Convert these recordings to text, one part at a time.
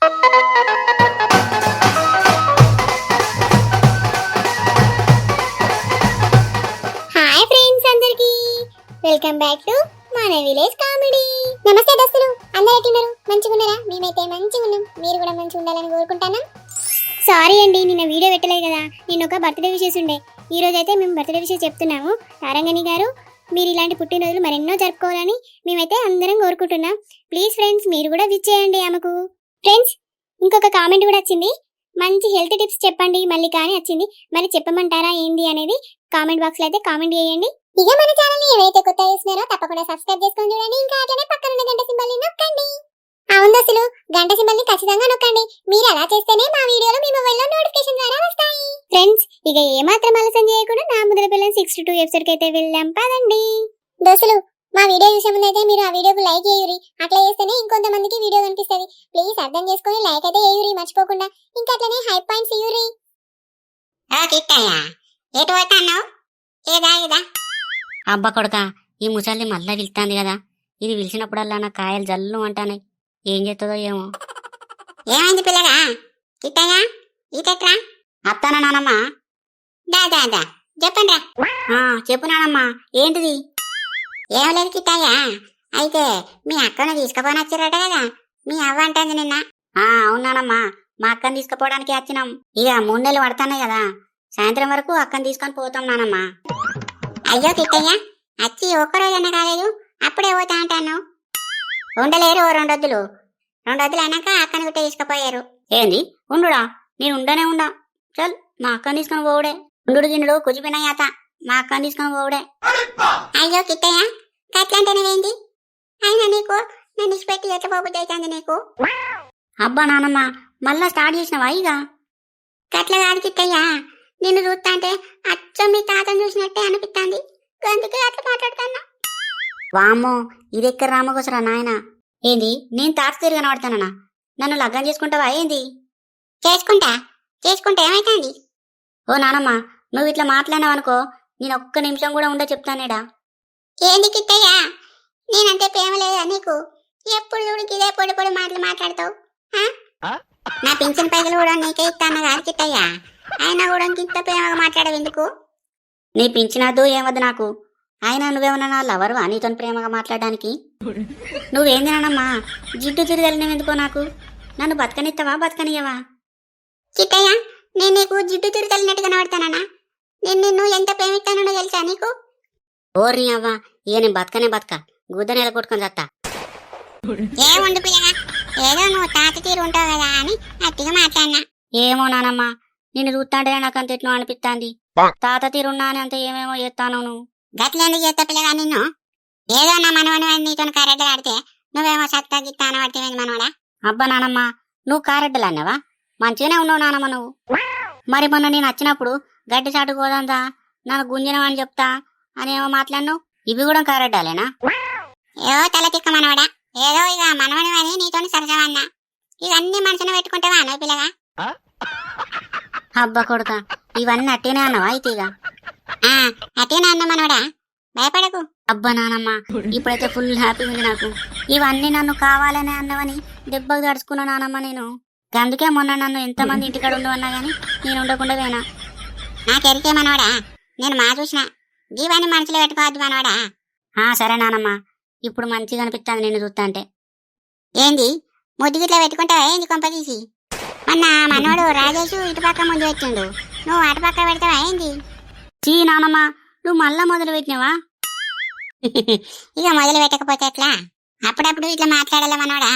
Hi friends అందరికి welcome back to మన village comedy. నమస్తే దోస్తులు, అందరూ ఎట్లున్నారు? మంచిగా ఉన్నారా? మేమైతే మంచిగా ఉన్నాం. మీరు కూడా మంచిగా ఉండాలని కోరుకుంటున్నాం. సారీ అండి, నిన్న వీడియో పెట్టలేదు కదా. నేను ఒక బర్త్డే విషెస్ ఉండే. ఈ రోజు అయితే మేము బర్త్డే విషెస్ చెప్తున్నాము. తారంగని గారు, మీరు ఇలాంటి పుట్టినరోజులు మరెన్నో జరుపుకోవాలని మేమైతే అందరం కోరుకుంటున్నాం. ప్లీజ్ ఫ్రెండ్స్, మీరు కూడా విష్ చేయండి ఆమెకు. ఫ్రెండ్స్, ఇంకొక కామెంట్ కూడా వచ్చింది. మంచి హెల్త్ టిప్స్ చెప్పండి మళ్ళీ కానీ వచ్చింది. మరి చెప్పమంటారా ఏంది అనేది కామెంట్ బాక్స్ లో అయితే కామెంట్ చేయండి. ఇక మన ఛానల్ ని ఎవరైతే కొత్తగా చూస్తున్నారో తప్పకుండా సబ్స్క్రైబ్ చేసుకొని చూడండి. ఇంకా అట్లనే పక్కన ఉన్న గంట సింబల్ ని నొక్కండి. అవును దోస్తులు, గంట సింబల్ ని ఖచ్చితంగా నొక్కండి. మీరు అలా చేస్తేనే మా వీడియోలు మీ మొబైల్ లో నోటిఫికేషన్ ద్వారా వస్తాయి. ఫ్రెండ్స్, ఇక ఏమాత్రం ఆలస్యం చేయకుండా నా ముద్ర పిల్లల 62 ఎపిసోడ్ కి అయితే వెళ్దాం పదండి. దోస్తులు, మా వీడియో చూసే ముందు అయితే మీరు ఆ వీడియోకు లైక్ చేయురి. అట్లా చేస్తేనే ఇంకొంతమందికి వీడియో కనిపిస్తుంది. ప్లీజ్ అర్థం చేసుకొని లైక్ అయితే చేయురి మర్చిపోకుండా. ఇంకా అట్లనే హై పాయింట్స్ ఇయ్యురి. ఎటు పోతాన్నావు? ఏదా అబ్బ కొడుక, ఈ ముసల్ని మళ్ళా పిలుస్తాంది కదా. ఇది పిలిచినప్పుడల్లా నా కాయలు జల్లు అంటానాయి. ఏం చేస్తుందో ఏమో. ఏమైంది పిల్లగా? కిట్టయ్యా, ఈటెట్రా? అత్తానా నానమ్మా? దా చెప్పండి రా. చెప్పు నానమ్మా, ఏంటిది? ఏం లేదు కిట్టయ్యా, అయితే మీ అక్కను తీసుకుపోని వచ్చారట కదా. మీ అవ్వ అంటుంది నిన్న. అవునానమ్మా, మా అక్కని తీసుకుపోవడానికి వచ్చినాం. ఇక 3 నెలలు పడతానే కదా, సాయంత్రం వరకు అక్కని తీసుకొని పోతాం నానమ్మా. అయ్యో కిట్టయ్యా, వచ్చి ఒక్కరోజన్నా కాలేదు, అప్పుడే పోతా అంటాను. ఉండలేరు 2 రోజులు. 2 రోజులు అయినాక అక్కని గుట్ట తీసుకుపోయారు. ఏంది ఉండుడా? నేను ఉండనే ఉండా. చల్, మా అక్కని తీసుకొని పోవుడే. ఉండు గిన్నుడు కుజిపిన యాత, మా అక్కని తీసుకొని పోవుడే. అయ్యో కిట్టయ్యా, గట్లంటేనేవేంది? అయినా నీకు నన్ను ఇచ్చిపెట్టి ఎట్లా పోబుద్ది అవుతుంది నీకు? అబ్బా నానమ్మ, మళ్ళా స్టార్ట్ చేసినవా ఇక? గట్ల కాదు కిట్టయ్యా, నిన్ను చూస్తా అంటే అచ్చం మీ తాతను చూసినట్టే అనిపిస్తుంది. అందుకే అట్లా మాట్లాడుతున్నా. వామ్మో, ఇది ఎక్కడ రామకోసరా నాయన. ఏంది, నేను తాత తిరిగి కనబడతానా? నన్ను లగ్గం చేసుకుంటావా ఏంది? చేసుకుంటా ఏమైతుంది? ఓ నానమ్మ, నువ్వు ఇట్లా మాట్లాడినావనుకో, నేను ఒక్క నిమిషం కూడా ఉండే చెప్తానేడా. ఏంది కిట్టయ్యా, నేనంటే ప్రేమ లేదా నీకు? ఎప్పుడు చూడు ఇదే పొడి మాటలు మాట్లాడతావు. నా పింఛన్ పైసలు కూడా నీకే ఇస్తాను కాదు కిట్టయ్యా, అయినా కూడా ఇంత ప్రేమగా మాట్లాడవు ఎందుకు? నీ పింఛనద్దు ఏమద్దు నాకు. అయినా నువ్వేమన్నా నా లవర్వా నీతో ప్రేమగా మాట్లాడడానికి? నువ్వేంది నానమ్మా, జిడ్డు తిరిగలినవి ఎందుకో నాకు? నన్ను బతకనిస్తావా బతకనియవా? కిట్టయ్యా, నేను నీకు జిడ్డు తిరిగలినట్టు కనబడతానా? నేను నిన్ను ఎంత ప్రేమిస్తానో తెలుసా నీకు? ఓర్ని అవ్వా, ఇక నేను బతక గుద్ద నెల కొట్టుకొని చత్తా. ఏముండు పిల్లగా, ఏదో నువ్వు తాత తీరు ఉంటావు కదా అని అట్టిగా మాట్లాడినా. ఏమో నానమ్మా, నిన్ను చూస్తాంటే నాకు అంత ఎట్లా అనిపిస్తాంది. తాత తీరున్నా అని అంత ఏమేమో చేస్తాను నువ్వు. గట్లెందుకు చేస్తా పిల్లగా నిన్ను? ఏదో నా మనవని నీతో కరెడ్డలాడితే నువ్వేమో సత్తా గిత్తా అనబడితే మనవడా? అబ్బా నానమ్మా, నువ్వు కారెడ్డలు అన్నావా? మంచిగానే ఉన్నావు నానమ్మ నువ్వు. మరి మొన్న నేను వచ్చినప్పుడు గడ్డి చాటు పోదంతా నన్ను గుంజినవని చెప్తా అని ఏమో మాట్లాడినావు. ఇవి కూడా కారెడ్డాలేనా? ఏవో తల తిక్క మనవడా, ఏదో ఇక మనవని అని నీతో సరసమన్నా. ఇవన్నీ మనసున పెట్టుకుంటావా నువ్వు పిల్లగా? అబ్బా కొడుక, ఇవన్నీ అట్టేనే అన్నావా అయితే? ఇక అట్టేనా అన్న మనవడా, భయపడకు. అబ్బా నానమ్మ, ఇప్పుడైతే ఫుల్ హ్యాపీగా ఉంది నాకు. ఇవన్నీ నన్ను కావాలనే అన్నవని దెబ్బకు తడుచుకున్నా నానమ్మ నేను. అందుకే మొన్న నన్ను ఎంతమంది ఇంటికాడ ఉండవన్నా గానీ నేను ఉండకుండా పోయినా. నాకెరికే మనవడా, నేను మా చూసిన జీవాన్ని మనసులో పెట్టుకోవద్దు మనవడా. సరే నానమ్మ, ఇప్పుడు మంచిగా అనిపిస్తుంది నిన్ను చూస్తా అంటే. ఏంది ముద్దుగిట్లా పెట్టుకుంటావా ఏంది కొంపదీసి? మొన్న మనోడు రాజేష్ ఇటుపక్క ముందు పెట్టిండు, నువ్వు అటుపక్క పెడతావా ఏంది? చీ నానమ్మ, నువ్వు మళ్ళా మొదలు పెట్టినావా? ఇక మొదలు పెట్టకపోతే ఎట్లా? అప్పుడప్పుడు ఇట్లా మాట్లాడాల మనోడా.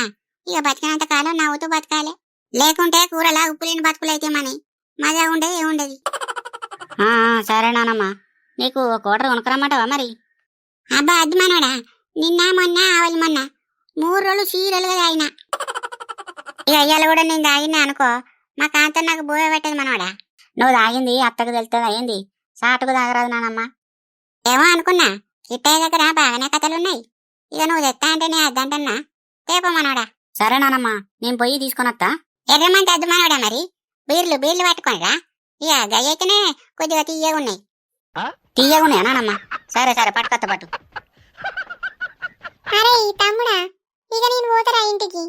ఇక బతికినంత కాలం నవ్వుతూ బతకాలి, లేకుంటే కూరలా ఉప్పు లేని బతుకులైతే మని మజా ఉండేది ఏముండదు. సరే నానమ్మ, నీకు ఒక ఆర్డర్ కొనుక్కరమ్మంటావా మరి? అబ్బా అద్దు మనోడా, నిన్న మొన్న ఆవలి మొన్న 3 రోజులు సీరియల్గా తాగినా. ఇక అయ్యాలు కూడా నేను తాగినా అనుకో, మా కాంత నాకు బోయ పెట్టదు మనోడా. నువ్వు తాగింది అత్తకు తెలుస్తుంది అయ్యింది, సాటుకు తాగరాదు నానమ్మ. ఏమో అనుకున్నా, కిట్టయ్య దగ్గర బాగానే కథలున్నాయి. ఇక నువ్వు తెస్తా అంటే నేను అద్దంటన్నా, తేపో మనోడా. సరే నానమ్మ, నేను పోయి తీసుకొని వస్తా. ఎర్రమంది అద్దు మనోడా, మరి బీర్లు పట్టుకోనిరా. ఇక గయ్యకనే కొద్దిగా తీయగున్నాయి. తీయగున్నాయా నానమ్మ? సరే పట్టుకొత్త పట్టు. అరే తమ్ముడా, ఇక నేను పోతారా ఇంటికి?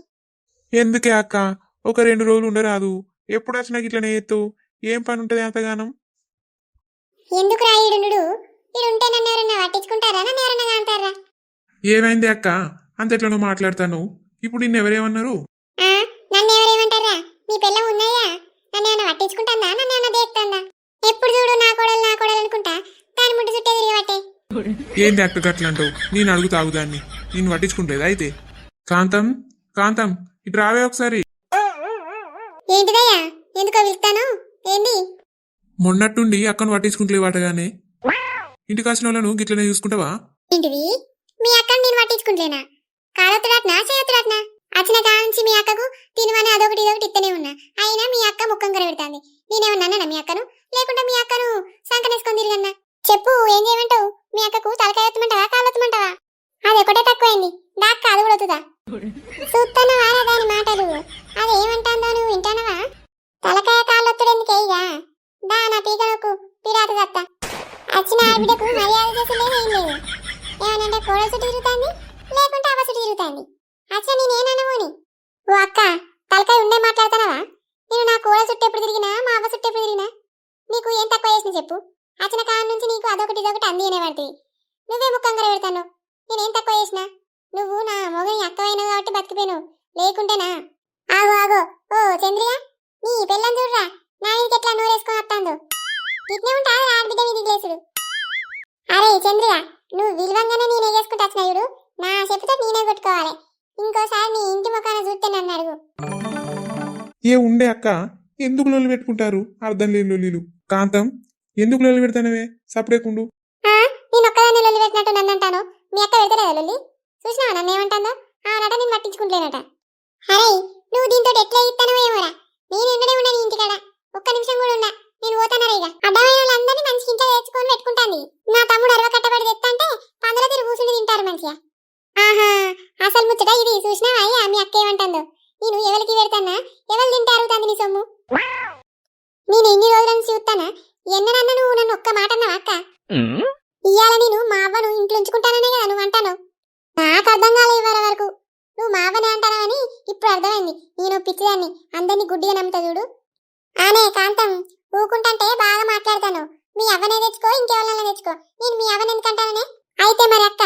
ఎందుకే అక్క, ఒక 2 రోజులు ఉండరాదు. ఎప్పుడు వచ్చినా ఇట్లనే ఎత్తావు. ఏం పని ఉంటది అంతగానం? ఎందుకు రాయుడు ఈడుంటే నన్ను ఎవరన్నా పట్టించుకుంటారా, నన్ను ఎవరన్నా కాంటారా? ఏమైంది అక్క అంత ఎట్లనో మాట్లాడతాను? ఇప్పుడు నిన్నెవరేమన్నారు? నన్ను ఎవరేమంటారా? నీ పిల్లం ఉన్నాయా? నన్ను ఏమన్నా పట్టించుకుంటుందా, నన్ను ఏమన్నా దేక్తుందా? ఎప్పుడు చూడు నా కోడలు అనుకుంటా దాని ముట్టు చుట్టే తిరిగి పట్టే. ఏంది అక్క గట్లంటావు? నేను అడుగుతావు దాన్ని, నేను పట్టించుకుంటలేదు అయితే. కాంతం కాంతం ఇటు రావే ఒకసారి. ఏంటిదయ్యా, ఎందుకో పిలుస్తాను? ఏంది? మొన్నట్టుండి అక్కను పట్టించుకుంటలేవాటగానే ఇంటికి వచ్చిన వాళ్ళను గిట్లనే చూసుకుంటావా? ఏంటిది? మీ అక్కని నేను పట్టించుకుంటలేనా? కాలొత్తుడాట్నా చేయొత్తుడాట్నా? వచ్చిన కాంచి మీ అక్కకు తినమని అదొకటి ఇదొకటి ఇత్తనే ఉన్నా. అయినా మీ అక్క ముఖం కరబెడుతుంది. నేనేమన్నా మీ అక్కను? లేకుంటే మీ అక్కను సంకనేసుకొని తిరిగన్నా? చెప్పు, ఏం చేయమంటావు? మీ అక్కకు తలకాయ ఎత్తమంటావా, కాలొత్తమంటావా? అది ఒకటే తక్కువైంది, దాక్క అది కూడా వద్దుదా? చూస్తానవా దాని మాటలు? అది ఏమంటాందో నువ్వు వింటానవా? తలకాయ కాళ్ళొత్తుడెందుకేయిగా? దా నా పీక నొక్కు, పిరాటు దత్త. వచ్చిన ఆవిడకు మర్యాద చేసి లేదు, ఏం లేదు. ఏమనంటే కోడలు చుట్టూ తిరుగుతాంది, లేకుంటే అవ్వ చుట్టూ తిరుగుతాంది. అచ్చా నేనేననుకోని ఓ అక్క, తలకాయ ఉండే మాట్లాడతానవా? నేను నా కోడలు చుట్టూ ఎప్పుడు తిరిగినా, మా అవ్వ చుట్టూ ఎప్పుడు తిరిగినా నీకు ఏం తక్కువ చేసిన చెప్పు? అచ్చిన కాడ నుంచి నీకు అదొకటి ఇదొకటి అంది అనేవాడివి. నువ్వే ముఖం కరబెడతాను. నేనేం తక్కువ చేసినా? నువ్వు నా మొగని అక్కవైనావు కాబట్టి బతికిపోయాను, లేకుంటేనా? ఆగో ఆగో, ఓ చంద్రియ, నీ పెళ్ళం చూడరా నా ఇంటికి ఎట్లా నోరేసుకొని వస్తాందో. ఇట్నే ఉంటా ఆడబిడ్డ మీద ఇగ్లేసుడు. అరే చంద్రియ, నువ్వు విలువంగానే నేనే చేసుకుంటా వచ్చిన చూడు, నా చెప్పుతో నేనే కొట్టుకోవాలి. ఇంకోసారి నీ ఇంటి ముఖాన చూస్తే నన్ను అడుగు. ఏ ఉండే అక్క, ఎందుకు లొల్లి పెట్టుకుంటారు? అర్థం లేని లొల్లిలు. కాంతం, ఎందుకు లొల్లి పెడతానవే? సపరేకుండు. నేను ఒక్కదాన్ని లొల్లి పెట్టినట్టు నన్ను అంటాను. మీ అక్క పెడతలేదా లొల్లి? చూసినావా నన్ను ఏమంటాందో? ఆనట నేను పట్టించుకుంటలేనట. అరే నువ్వు దీంతో ఎట్లా ఇస్తానో ఏమోరా. నేను ఉండనే ఉన్నా నీ ఇంటికాడ, ఒక్క నిమిషం కూడా ఉన్నా. నేను పోతానరా ఇక. అడ్డమైన వాళ్ళందరినీ మంచి ఇంట్లో తెచ్చుకొని పెట్టుకుంటాంది. నా తమ్ముడు అరవ కట్టబడి తెస్తంటే పందుల తిరిగి కూర్చుని తింటారు మంచిగా. ఆహా, అసలు ముచ్చట ఇది. చూసినావా అయ్యా మీ అక్క ఏమంటుందో? నేను ఎవరికి పెడతానా, ఎవరు తింటారు తంది నీ సొమ్ము? నేను ఎన్ని రోజుల నుంచి చూస్తానా? ఎన్ననన్నా నువ్వు నన్ను ఒక్క మాట అన్నావా అక్క? ఇయ్యాల నేను మా అవ్వను ఇంట్లో ఉంచుకుంటాననే కదా నువ్వు అంటాను. నాకు అర్థం కాలే ఇవ్వర వరకు. నువ్వు మా అవ్వనే అంటానని ఇప్పుడు అర్థమైంది. నేను పిచ్చిదాన్ని, అందరినీ గుడ్డిగా నమ్ముతా చూడు. ఆనే కాంతం, ఊకుంటే బాగా మాట్లాడతాను. మీ అవ్వనే తెచ్చుకో, ఇంకెవరన్నా తెచ్చుకో. నేను మీ అవ్వని ఎందుకంటాననే? అయితే మరి అక్క,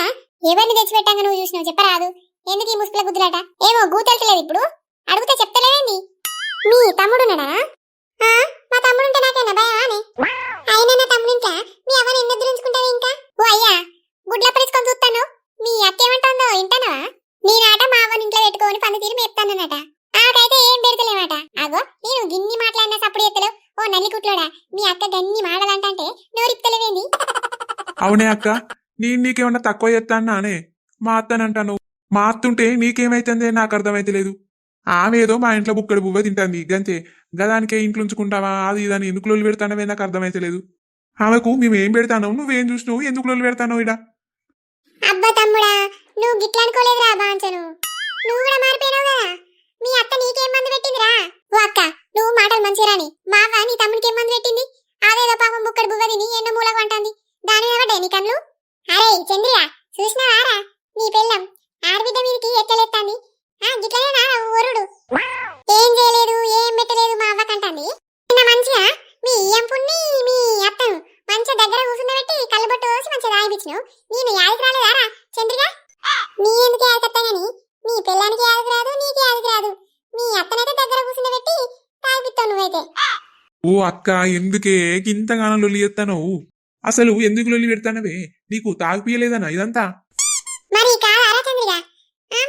ఎవరిని తెచ్చిపెట్టాక నువ్వు చూసినావు చెప్పరాదు? ఎందుకు ఈ ముసుగుల గుద్దులాట? ఏమో గూతెళ్తలేదు ఇప్పుడు, అడిగితే చెప్తలేవేంది? మీ తమ్ముడున్నాడా? మా తమ్ముడుంటే నాకేనా భయమా అని? అయినా నా తమ్ముడింట్లా మీ అవ్వని ఎన్ని ఎదురించుకుంటావు ఇంకా? ఓ అయ్యా, గుడ్ల పడుచుకొని చూస్తాను. మీ అక్క ఏమంటుందో వింటానవా? నేనాట మా అవ్వని ఇంట్లో పెట్టుకొని పని తీరి మేపుతానన్నట. నాకైతే ఏం పెడతలేమాట. అగో నేను గిన్ని మాట్లాడినా సప్పుడు ఎత్తలేవు. ఓ నల్లి కుట్లోడా, మీ అక్క గన్ని మాటలంటే నోరిప్తలేవేంది? అవునే అక్క, నేను నీకేమన్నా తక్కువ చేస్తానా అనే? మా అత్తనంటాను. మా అత్తుంటే నీకేమైతుందే నాకు అర్థమైతలేదు. ఆమె ఏదో మా ఇంట్లో బుక్కడి బువ్వ తింటాంది గంతే. గదానికే ఇంట్లో ఉంచుకుంటావా అది ఇదని ఎందుకు లొల్లి పెడతానవే నాకు అర్థమైతలేదు. ఆమెకు మేము ఏం పెడతాను, నువ్వేం చూసినావు, ఎందుకు లొల్లి పెడతానో ఇడా? అబ్బా తమ్ముడా, నువ్వు గిట్ల అనుకోలేదురా బాంచను. నువ్వు కూడా మారిపోయినావు కదా. మీ అత్త నీకేం మందు పెట్టిందిరా? ఓ అక్క, నువ్వు మాటలు మంచిరాని. మా అవ్వ నీ తమ్ముడికి ఏం మందు పెట్టింది? అదేదో పాపం బుక్కడి బువ్వ తిని ఎన్నో మూలకు అంటాంది. దాని మీద నీ కన్ను. అరే చంద్రియ, చూసినావారా నీ పెళ్ళం ఆడబిడ్డ మీదకి ఎక్కలేస్తాంది? గిట్లనే నా ఒరుడు. ఏం చేయలేదు, ఏం పెట్టలేదు మా అవ్వకంటాంది. నిన్న మంచిగా మీ ఎంపుణ్ణి మీ అత్తను మంచిగా దగ్గర కూర్చుండబెట్టి కళ్ళబొట్టు వేసి మంచిగా తాగిపించినావు. నేను యాదికి రాలేదారా చంద్రిక? నీ ఎందుకు యాదకత్తా గాని నీ పిల్లానికి యాదకి రాదు, నీకు యాదకి రాదు. మీ అత్తనైతే దగ్గర కూర్చుండబెట్టి తాగిపిస్తావు నువ్వైతే. ఓ అక్క, ఎందుకే ఇంతగానో లొల్లి చేస్తాను? అసలు ఎందుకు లొల్లి పెడతానవే? నీకు తాగిపియలేదనా ఇదంతా? మరి కాదారా చంద్రిక?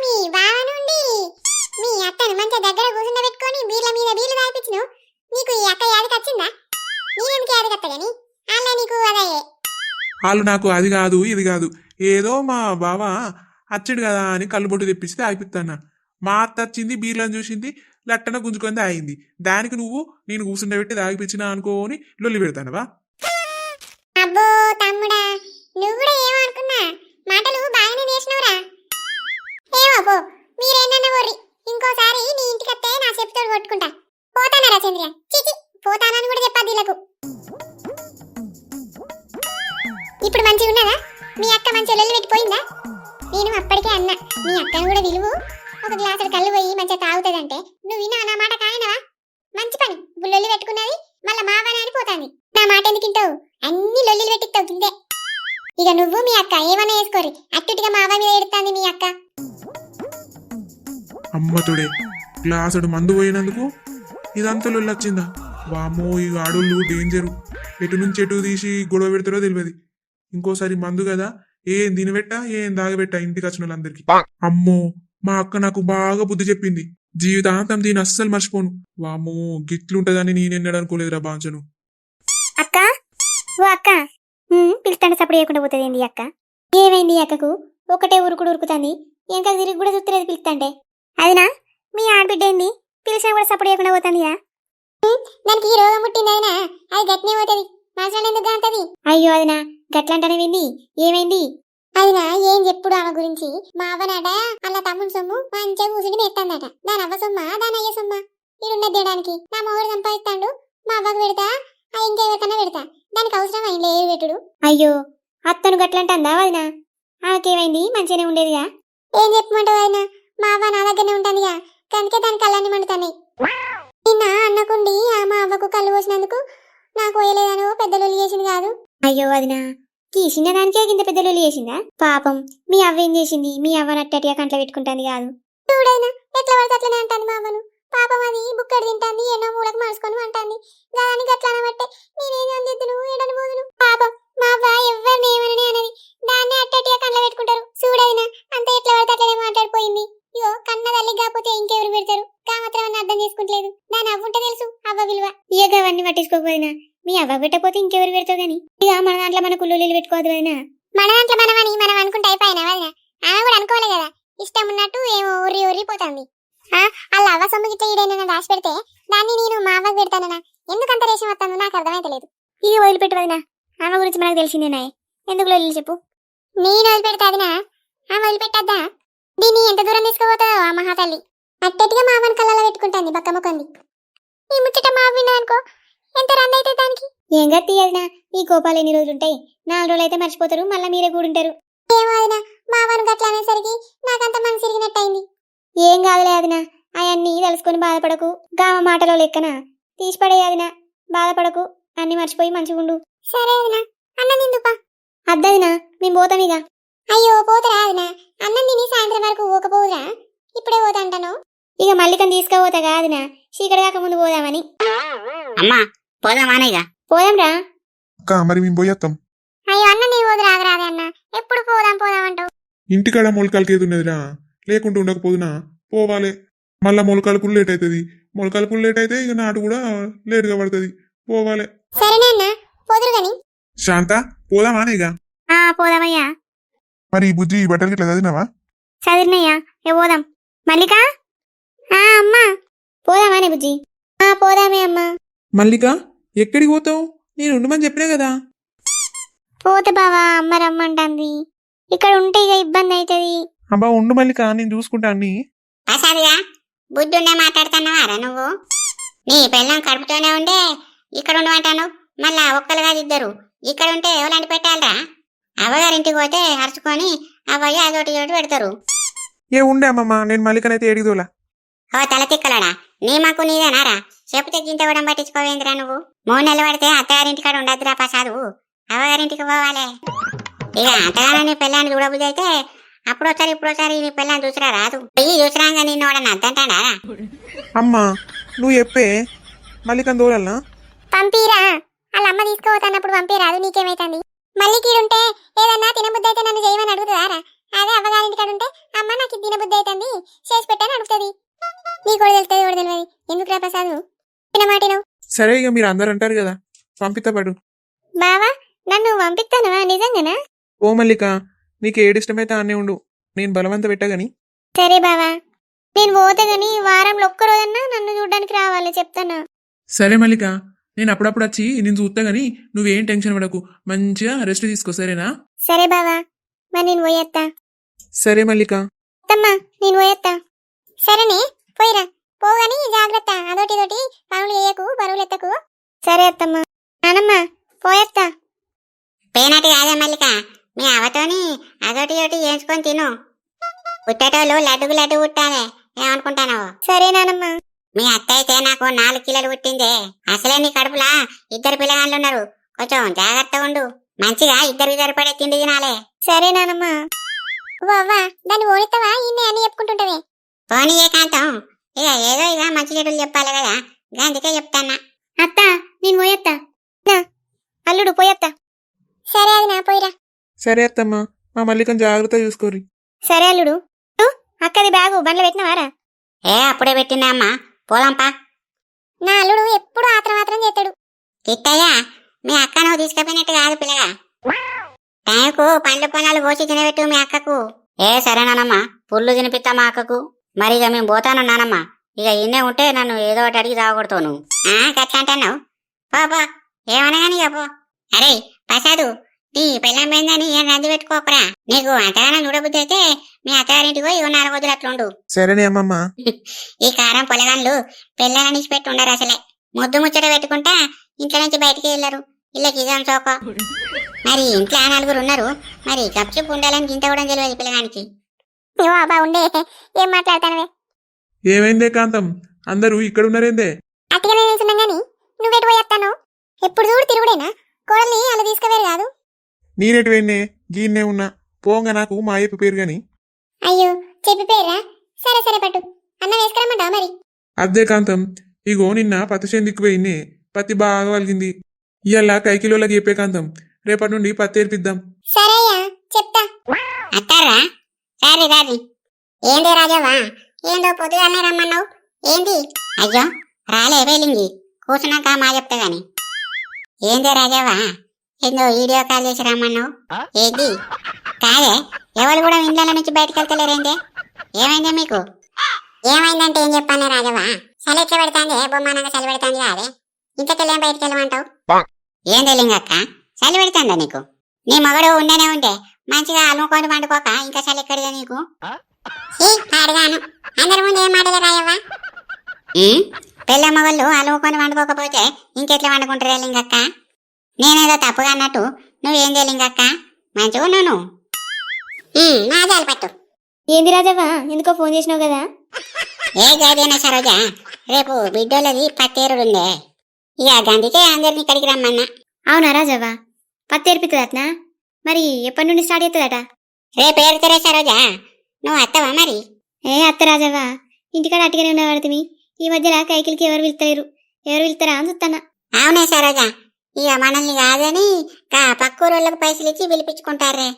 మీ బావ నుండి మీ అత్తను మంచిగా దగ్గర కూర్చుండబెట్టుకొని బీర్ల మీద బీర్లు తాగిపించినావు. నీకు ఈ అక్క యాదకి వచ్చిందా? నేనెందుకు యాదకత్తా గాని అలా నీకు అదయ్యే. వాళ్ళు నాకు అది కాదు ఇది కాదు, ఏదో మా బావ అచ్చడు కదా అని కళ్ళుబొట్టు తెప్పించి తాగిపిస్తానా. మా అత్త వచ్చింది, బీర్లను చూసింది, లట్టన గుంజుకొని తాగింది. దానికి నువ్వు నేను కూర్చుండబెట్టి తాగిపించినా అనుకోని లొల్లి పెడతానవా? అబ్బో తమ్ముడా, నువ్వు కూడా ఏమో అనుకున్నా మాటలు బాగానే నేర్చినవురా. ఏమో పో, మీరేనన్నా వర్రి. ఇంకోసారి నీ ఇంటికి వస్తే నా చెప్పుతోడు కొట్టుకుంటా. పోతానరా చంద్రియ? చిచి, పోతానని కూడా చెప్పద్దు వీళ్ళకు. ఇప్పుడు మంచిగా ఉన్నదా? మీ అక్క మంచిగా లొల్లి పెట్టిపోయిందా? నేను అప్పటికే అన్నా మీ అక్కను కూడా విలువు, ఒక గ్లాసుడు కళ్ళు పోయి మంచిగా తాగుతుందంటే నువ్వు విన్నా నా మాట కాయనవా? మంచి పని లొల్లి పెట్టుకున్నది మళ్ళా మావని అని పోతాంది. నా మాట ఎందుకు వింటావు? అన్ని లొల్లిలు పెట్టిస్తావు కిందే. ఇక నువ్వు మీ అక్క ఏమన్నా వేసుకోరి, అట్టుటిగా మావ మీద ఎడుతాంది మీ అక్క. అమ్మతుడే గ్లాసుడు మందు పోయినందుకు ఇదంతా లొల్లొచ్చిందా? వామ్మో, ఈ ఆడోళ్ళు డేంజరు. ఎటు నుంచి ఎటు తీసి గొడవ పెడతారో తెలియదు. ఇంకోసారి మందు కదా, ఏం తినబెట్టా ఏం దాగబెట్టా ఇంటికి వచ్చిన వాళ్ళందరికీ. అమ్మో, మా అక్క నాకు బాగా బుద్ధి చెప్పింది. జీవితాంతం దీన్ని అస్సలు మర్చిపోను. వామ్మో, గిట్లుంటదని నేనెన్నడూ అనుకోలేదురా బాంచను. అక్క ఓ అక్క, పిలుస్తాంటే సప్పుడు చేయకుండా పోతుంది ఏంది అక్క? ఏమైంది అక్కకు? ఒకటే ఉరుకుడు ఉరుకుతుంది, ఇంకా తిరిగి కూడా చూస్తలేదు పిలుస్తాంటే. అదినా మీ ఆడబిడ్డ ఏంది పిలిచినా కూడా సప్పుడు చేయకుండా పోతుందియా? దానికి ఈ రోగం పుట్టింది అయినా అది గట్నే పోతుంది, మనసులో ఎందుకు కాంతది? అయ్యో అదినా గట్లంటానే వింది, ఏమైంది? అదినా ఏం చెప్పుడు ఆమె గురించి? మా అవ్వనాట అలా తమ్ముడు సొమ్ము మంచిగా కూసుని పెట్టాందట. దాని అవ్వ సొమ్మ దాని అయ్య సొమ్మ ఈడున్నది తినడానికి. నా మొగుడు సంపాదిస్తాడు, మా అవ్వకు పెడతా ఇంకెవరికన్నా పెడతా, దానికి అవసరం అయింది లేదు పెట్టుడు. అయ్యో అత్తను గట్లంటందా వదినా? ఆమెకేమైంది? మంచిగానే ఉండేదిగా. ఏం చెప్పమంటావు వదినా, మా అవ్వ నా దగ్గరనే ఉంటుందిగా, అందుకే దాని కళ్ళన్ని మండుతాయి. నిన్న అన్నకుండి మా అవ్వకు కళ్ళు పోసినందుకు నాకు పోయలేదనో పెద్ద లొల్లి చేసింది కాదు. అయ్యో వదినా, ఈ చిన్నదానికే కింద పెద్ద లొల్లి చేసిందా? పాపం మీ అవ్వ ఏం చేసింది? మీ అవ్వ నట్టటిగా కంట్లో పెట్టుకుంటాంది కాదు. చూడైనా ఎట్లా పడితే అట్లనే అంటాను మా అవ్వను. పాపం అది బుక్కడి తింటాంది, ఎన్నో మూలకు మార్చుకొని అంటాంది. దానికి అట్లా అనబట్టే నేనేం అందిద్దును ఎడని పోదును. పాపం మా అవ్వ ఎవరిని ఏమని అనేది దాన్ని అట్టటిగా కంట్లో పెట్టుకుంటారు. చూడైనా అంత ఎట్లా పడితే అట్లనే మాట్లాడిపోయింది. ఇగో కన్న తల్లి కాకపోతే ఇంకెవరు పెడతారు? కామత్రం అర్థం చేసుకుంటలేదు. దాని అవ్వుంటే తెలుసు అవ్వ విలువ. ఇక అవన్నీ పట్టించుకోకపోయినా మీ అవ్వ పెట్టకపోతే ఇంకెవరు పెడతావు గాని, ఇక మన దాంట్లో మన కుల్లులు పెట్టుకోవద్దు వదినా. మన దాంట్లో మనమని మనం అనుకుంటే అయిపోయినా వదినా? ఆమె కూడా అనుకోలే కదా, ఇష్టం ఉన్నట్టు ఏమో ఉర్రి ఉర్రి పోతుంది. అలా అవ్వ సొమ్ము గిట్ట ఈడైనా దాచి పెడితే దాన్ని నేను మా అవ్వకు పెడతానన్నా ఎందుకంత రేషం వస్తుందో నాకు అర్థమైతలేదు. ఇది వదిలిపెట్టు వదినా, ఆమె గురించి మనకు తెలిసిందేనా? ఎందుకు వదిలి చెప్పు? నేను వదిలిపెడతా అదినా, ఆమె వదిలిపెట్టద్దా? దీన్ని ఎంత దూరం తీసుకుపోతుందో ఆ మహాతల్లి. అట్టెట్టుగా మా అవ్వని కళ్ళలో పెట్టుకుంటాంది బక్క మొక్కంది. ఈ ముచ్చట మా అవ్వినా అనుకో ఎంత రంది అయితే దానికి. ఏం గట్టి అదినా, ఈ కోపాలు ఎన్ని రోజులుంటాయి? 4 రోజులు అయితే మర్చిపోతారు, మళ్ళీ మీరే కూడుంటారు. ఏమో అదినా, మా అవ్వను గట్ల అనేసరికి నాకంత మనసు ఇరిగినట్టయింది. ఏం కాదులే అదినా, అవన్నీ తెలుసుకొని బాధపడకు. గామ మాటలో లెక్కన తీసిపడేయదినా, బాధపడకు, అన్ని మర్చిపోయి మంచిగుండు. సరే అదినా, అన్నం తిందుపా. అద్దదినా, మేము పోతాం ఇక. అయ్యో పోతరా అదినా, అన్నం తిని సాయంత్రం వరకు పోకపోదురా? ఇప్పుడే పోతా అంటాను. ఇక మల్లికని తీసుకుపోతా కాదినా, చీకటి కాక ముందు పోదామని. అమ్మా పోదామానే ఇక. పోదాంరా. అక్క మరి మేము పోయేస్తాం. అయ్యో అన్న నీ పోదు రాదే అన్న, ఎప్పుడు పోదాం పోదాం అంటావు? ఇంటికాడ మొలకలకి ఏది ఉన్నదిరా, లేకుంటూ ఉండకపోదునా పోవాలే. మళ్ళా మొలకలకు లేట్ అవుతుంది, మొలకలకు లేట్ అయితే ఇక నాటు కూడా లేటుగా పడుతుంది. పోవాలే. సరేనే అన్న, పోదురు గాని. శాంత పోదామానే ఇక. పోదామయ్యా. మరి ఈ బుజ్జి బట్టలకి ఇట్లా చదివినావా? చదివినయ్యా, పోదాం. మల్లిక అమ్మా పోదామానే బుజ్జి? పోదామే అమ్మా. మల్లిక ఎక్కడికి పోతావు? నేను ఉండమని చెప్పినా కదా. పోతే బావా అమ్మ రమ్మంటుంది, ఇక్కడ ఉంటే ఇక ఇబ్బంది అవుతుంది. అబ్బా ఉండు మల్లిక, నేను చూసుకుంటా అన్ని. అసలుగా బుద్ధుండే మాట్లాడుతున్నావారా నువ్వు? నీ పెళ్ళం కడుపుతోనే ఉండే ఇక్కడ ఉండమంటాను, మళ్ళా ఒక్కలుగా ఇద్దరు ఇక్కడ ఉంటే ఎవరంటి పెట్టాలరా? అవ్వగారింటికి పోతే అరుచుకొని అవ్వయ్య అదొకటి చోటు పెడతారు. ఏ ఉండే అమ్మమ్మ, నేను మల్లికనైతే ఏడిదోలా. ఓ తల తిక్కలడా, నీ మాకు నీదేనారా? చెప్తే గింత కూడా పట్టించుకోవేందిరా నువ్వు? 3 నెలలు పడితే అత్తగారింటికాడ ఉండద్దురా ప్రసాదు, అవ్వగారింటికి పోవాలే. ఇక అంతగానో నీ పెళ్ళాన్ని చూడబుద్ధి అయితే అప్పుడు ఒకసారి ఇప్పుడు ఒకసారి నీ పెళ్ళాన్ని చూసిరా రాదు. ఈ చూసిరాగా నిన్ను వాడని అద్దంటాడా? అమ్మా నువ్వు చెప్పే, మల్లికని దూరాలనా? పంపిరా, వాళ్ళ అమ్మ తీసుకుపోతానప్పుడు పంపిరాదు, నీకేమైతుంది? మళ్ళీ కీడుంటే ఏదన్నా తినబుద్ధి అయితే నన్ను చేయమని అడుగుతుందారా? అదే అవ్వగారింటికాడ ఉంటే అమ్మ నాకు ఇది తినబుద్ధి అవుతుంది చేసి పెట్టని అడుగుతుంది. నీ కూడా తెలుస్తుంది కూడా తెలియదు, ఎందుకు రా ప్రసాద్ తినమాటిను? సరే ఇక మీరు అందరు అంటారు కదా, పంపిస్తా పడు. బావా నన్ను పంపిస్తానవా నిజంగానా? ఓ మల్లిక, నీకు ఏడిష్టమైతే అన్నీ ఉండు, నేను బలవంత పెట్టగాని. సరే బావా, నేను పోతే గాని వారంలో ఒక్కరోజన్నా నన్ను చూడడానికి రావాలి చెప్తాను. సరే మల్లిక, నేను అప్పుడప్పుడు వచ్చి నేను చూస్తా గానీ నువ్వేం టెన్షన్ పడకు, మంచిగా రెస్ట్ తీసుకో సరేనా? సరే బావా, మరి నేను పోయేస్తా. సరే మల్లిక. అత్తమ్మా నేను పోయేస్తా. సరేనే పోయిరా, పోగాని జాగ్రత్త, అదోటి ఇదోటి పనులు చేయకు, బరువులు ఎత్తకు. సరే అత్తమ్మా. నానమ్మ పోయేస్తా. పేనాటి కాదే మల్లిక, మీ అవతోని అదొటి ఒకటి చేయించుకొని తిను. పుట్టేటోళ్ళు లడ్డుకు లడ్డు పుట్టాలే, ఏమనుకుంటానో. సరే నానమ్మ. మీ అత్త అయితే నాకు 4 కిలోలు పుట్టిందే. అసలే నీ కడుపులా 2 పిల్లగాళ్ళు ఉన్నారు. కొంచెం జాగ్రత్తగా ఉండు. మంచిగా ఇద్దరు పడే తిండి తినాలే. సరే నానమ్మ. అవ్వా దాన్ని ఓడిస్తావా ఇన్ని అని చెప్పుకుంటుంటవే. పోనీ ఏకాంతం, ఇక ఏదో ఇక మంచి చెడులు చెప్పాలి కదా, అందుకే చెప్తాన్నా. అత్త నేను పోయత్తా. అల్లుడు పోయత్తా. సరే అది నా పోయిరా. సరే అత్తమ్మా, మా మల్లికం జాగ్రత్త చూసుకోరి. సరే అల్లుడు. అక్కది బ్యాగు బండ్లు పెట్టినవారా? అప్పుడే పెట్టినా అమ్మా, పోదాంపా. నా అల్లుడు ఎప్పుడు ఆత్రం చేస్తాడు. తిట్టయ్యా, మీ అక్క నువ్వు తీసుకుపోయినట్టు కాదు పిల్లగా. టైంకు పండ్లు పొలాలు కోసి తినబెట్టు మీ అక్కకు. సరేనానమ్మా, పుల్లు తినిపిస్తా మా అక్కకు. మరి ఇక మేము పోతానన్నానమ్మా. ఇక ఇన్నే ఉంటే నన్ను ఏదో ఒకటి అడిగి తాగొడతావు నువ్వు. గట్లా అంటున్నావు. పో ఏమన్నా కానీ ఇక పో. అరే ప్రసాదు, నీ పిల్లం పోయిందని ఏం రద్దు పెట్టుకోకరా. నీకు అంతగానో చూడబుద్ధి అయితే మీ అత్తగారింటికి పోయి 4 రోజులు అట్లుండు. సరేనే అమ్మమ్మ. ఈ కారం పొలగాన్లు పిల్లలని పెట్టి ఉండరు అసలే. ముద్దు ముచ్చట పెట్టుకుంటా ఇంట్లో నుంచి బయటికి వెళ్ళరు. ఇళ్ళకి ఇదాం సోకో. మరి ఇంట్లో 4 ఉన్నారు. మరి గప్చుప్ ఉండాలని గింత కూడా తెలియదు పిల్లగానికి. బాగుండే ఏం మాట్లాడతానవే. ఏమైందే కాంతం, అందరూ ఇక్కడ ఉన్నారేందే? అట్టిగానే నిల్చున్నాం గాని నువ్వెటు పోయేస్తాను? ఎప్పుడు చూడు తిరుగుడేనా? కోడల్ని అలా తీసుకువేరు కాదు. నేనెటు వెన్నే గీన్నే ఉన్నా. పోంగా నాకు మా అయ్యప్ప పేరు గాని. అయ్యో చెప్పి పేరా? సరే సరే పట్టు. అన్న వేసుకురమ్మంటావా మరి? అద్దే కాంతం, ఇగో నిన్న పత్తి చేను దిక్కుపోయింది. పత్తి బాగా వలిగింది. ఇవాళ కైకిలోలకి చెప్పే కాంతం, రేపటి నుండి పత్తి ఏర్పిద్దాం. సరే అయ్యా చెప్తా. అత్తారా? సరే రాది. ఏంది రాజావా, ఏందో పొద్దుగానే రమ్మన్నావు, ఏంది? అయ్యో రాలే వేలింగి, కూర్చున్నాక మా చెప్తా గాని. ఏందో రాజావా, ఏందో వీడియో కాల్ చేసి రమ్మన్నావు, ఏంది? కాదే, ఎవరు కూడా ఇండ్ల నుంచి బయటకు వెళ్తలేరేందే? ఏమైందే మీకు? ఏమైందంటే ఏం చెప్పానే రాజావా, చలి ఎట్లా పెడతాంది, బొమ్మనంగా చలి పెడతాంది కాదే, ఇంతకెళ్ళేం బయటకు వెళ్ళమంటావు? ఏందే లింగక్క, చలి పెడతాందా నీకు? నీ మగడు ఉండనే ఉంటే మంచిగా అలుముకొని వండుకోక ఇంకా చలి ఎక్కడిదే నీకు? అడగాను, అందరి ముందు ఏం మాటలే రాయవ్వా. పిల్ల మగళ్ళు అలుముకొని వండుకోకపోతే ఇంకెట్లా వండుకుంటారే లింగక్క? నేనేదో తప్పుగా అన్నట్టు నువ్వేందే లింగక్క, మంచిగా ఉన్నావు నువ్వు. నా జాలి పట్టు. ఏంది రాజవ్వా, ఎందుకో ఫోన్ చేసినావు కదా? ఏ గదేనా సరోజా, రేపు బిడ్డోళ్ళది పత్తేరుడుందే, ఇక గందుకే అందరిని ఇక్కడికి రమ్మన్నా. అవునా రాజవ్వా, పత్తి ఏర్పిస్తుందట్నా? మరి ఎప్పటి నుండి స్టార్ట్ అవుతుందట? రేపు ఏరుతారే సరోజా, నువ్వు అత్తవా మరి? అత్త రాజవ్వా, ఇంటికాడ అట్టుగానే ఉండబడుతుంది. ఈ మధ్యలో కైకిలికి ఎవరు వెళ్తలేరు, ఎవరు వెళ్తారా అని చూస్తానా. అవునే సరోజా, ఇక మనల్ని కాదని పక్కూరోళ్ళకు పైసలు ఇచ్చి పిలిపించుకుంటారే.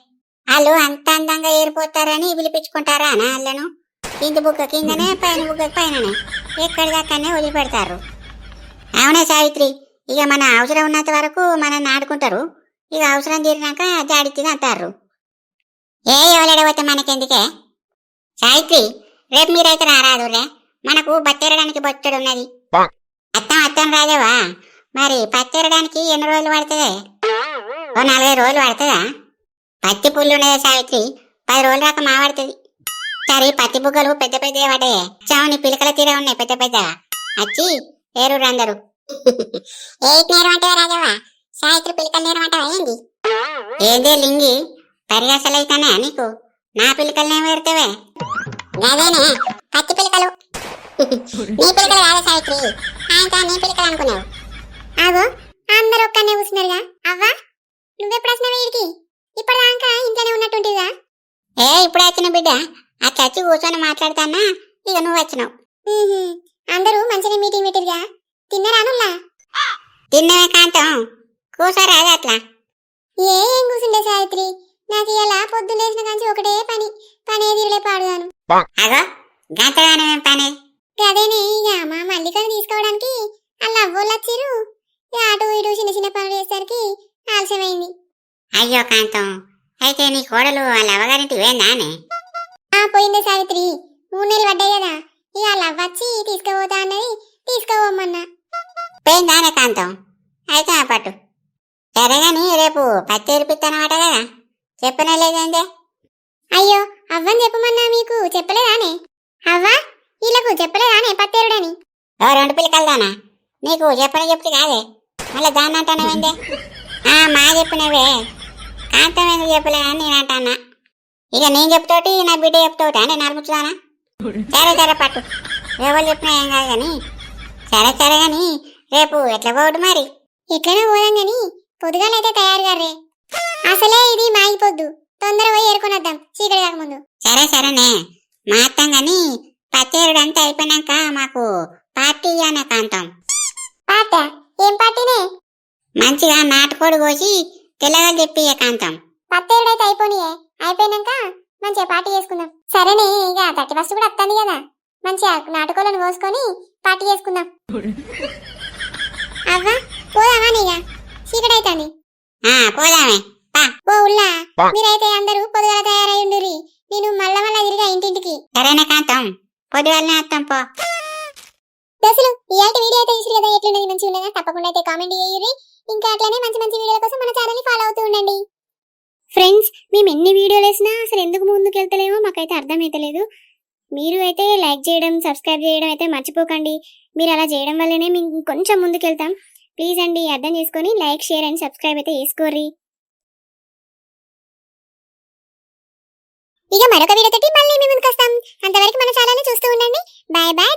వాళ్ళు అంత అందంగా ఏరిపోతారని పిలిపించుకుంటారా అనా వాళ్ళను? కింది బుక్క కిందనే, పైన బుక్క పైననే, ఎక్కడి దాకానే వదిలిపెడతారు. అవునే సావిత్రి, ఇక మన అవసరం ఉన్నంత వరకు మనల్ని ఆడుకుంటారు. ఇక అవసరం తీరినాక జాడితిని అంటారు. ఎవలేడబోతే మనకెందుకే? సావిత్రి, రేపు మీరైతే రారాదురే, మనకు బత్తెరడానికి బొచ్చడున్నది. అత్తం రాజావా, మరి పత్తెరడానికి ఎన్ని రోజులు పడుతుంది? 4-5 రోజులు పడుతుందా? పత్తి పుల్లు ఉన్నదే సావిత్రి, 10 రోజుల దాకా మా పడుతుంది. సరే పత్తి బుగ్గలు పెద్ద పెద్ద పడ్డాయి, చావుని పిలకల తీరే ఉన్నాయి పెద్ద పెద్ద, వచ్చి ఏరు అందరు. నేరమంటే రాజావా, సావిత్రి పిలకలు నేరమంటావా ఏంది? ఏందే లింగి, పరిగాసలైతానే నీకు? నా పిలకలనేమో ఎడతావే? గదేనే పత్తి పిలకలు. నీ పిలకలు కాదా సావిత్రి, ఆయన నీ పిలకలు అనుకున్నావు. ఆగో, అందరూ ఒక్కనే కూర్చున్నారుగా. అవ్వా నువ్వెప్పుడు వచ్చినావు వీడికి? ఇప్పటిదాకా ఇంట్లోనే ఉన్నట్టుంటివిగా. ఇప్పుడే వచ్చిన బిడ్డ, అట్లా వచ్చి కూర్చొని మాట్లాడతానా, ఇక నువ్వు వచ్చినావు. అందరూ మంచిగా మీటింగ్ పెట్టిరుగా, తిన్నారానుల్లా? తిన్నవే కాంతం, కూర్చోరాదు అట్లా. ఏం కూర్చుండే సావిత్రి, నాకు ఇలా పొద్దు లేచిన కంచి ఒకటే పనే తీరులే పాడుదాను. అగో గంటగానే పని. గదేనే ఇక మా మల్లికను తీసుకోవడానికి అలా అవ్వోళ్ళు వచ్చిర్రు. అటు ఇటు చిన్న చిన్న పనులు చేసేసరికి ఆలస్యమైంది. అయ్యో కాంతం, అయితే నీ కోడలు వాళ్ళ అవ్వగారింటికి పోయిందానే? పోయిందే సావిత్రి, 3 నెలలు పడ్డాయి కదా, ఇక అలా అవ్వచ్చి తీసుకుపోతా అన్నది, తీసుకోవమ్మన్నా. పోయిందానే కాంతం? అయితే ఆ పట్టు. సరేగాని రేపు పత్తి ఏర్పిస్తానమాట కదా, చెప్పనే లేదేందే? అయ్యో అవ్వని చెప్పమన్నా మీకు చెప్పలేదానే? అవ్వా వీళ్ళకు చెప్పలేదానే పత్తేరుడని? 2 పిల్లకల్దానా? నీకు చెప్తే కాదే, మళ్ళీ దాన్ని అంటానవేందే? మా చెప్పినవే, కాంతం ఎందుకు చెప్పలేదని నేను అంటానా. ఇక నేను చెప్తోటి నా బిడ్డ చెప్తోటి అని నడుముచ్చుదానా? సరే సరే పట్టు, ఎవరు చెప్పినా ఏం కాదు కానీ. సరే సరే కానీ రేపు ఎట్లా పోవడు మరి? ఎట్లనో పోదాం గాని పొద్దుగాలైతే తయారు గారే. అసలే ఇది మాగిపోద్దు, తొందర పోయి ఏరుకొనొద్దాం చీకటి కాకముందు. సరే సరేనే మాత్రం గాని పచ్చేరుడు అంతా అయిపోయినాక మాకు పార్టీ అనే కాంతం. పాట ఏం పార్టీనే? మంచిగా నాటుకోడి కోసి తెల్లగా చెప్పి కాంతం. పత్తేరుడైతే అయిపోయినాయే, అయిపోయినాక మంచిగా పార్టీ చేసుకుందాం. సరేనే, ఇక 31 కూడా వస్తుంది కదా, మంచిగా నాటుకోలను కోసుకొని పార్టీ చేసుకుందాం. అవ్వా పోదామా నీగా, చీకటి అవుతుంది. పోదామే పా. ఓ ఉల్లా, మీరైతే అందరూ పొద్దుగాల తయారై ఉండుర్రి, నేను మళ్ళా తిరిగా ఇంటింటికి. సరేనే కాంతం, పొద్దుగాలనే వస్తాం పో. దోస్తులు, ఇయాల్టి వీడియో అయితే చూసి కదా ఎట్లున్నది, మంచిగా ఉన్నదా? తప్పకుండా అయితే కామెంట్ చేయుర్రి. ఇంకా అట్లనే మంచి మంచి వీడియోల కోసం మన ఛానల్ ని ఫాలో అవుతూ ఉండండి. ఫ్రెండ్స్, మేము ఎన్ని వీడియోలు వేసినా అసలు ఎందుకు ముందుకు వెళ్తలేమో మాకైతే అర్థమైతలేదు. మీరు అయితే లైక్ చేయడం, సబ్స్క్రైబ్ చేయడం అయితే మర్చిపోకండి. మీరు అలా చేయడం వల్లనే మేము కొంచెం ముందుకు వెళ్తాం. ప్లీజ్ అండి, అర్థం చేసుకొని లైక్, షేర్ అండ్ సబ్స్క్రైబ్ అయితే చేసుకోర్రి. ఇక మరొక వీడియోతోటి మళ్ళీ మీ ముందుకు వస్తాం. అంతవరకు మన ఛానల్ ని చూస్తూ ఉండండి. Bye bye.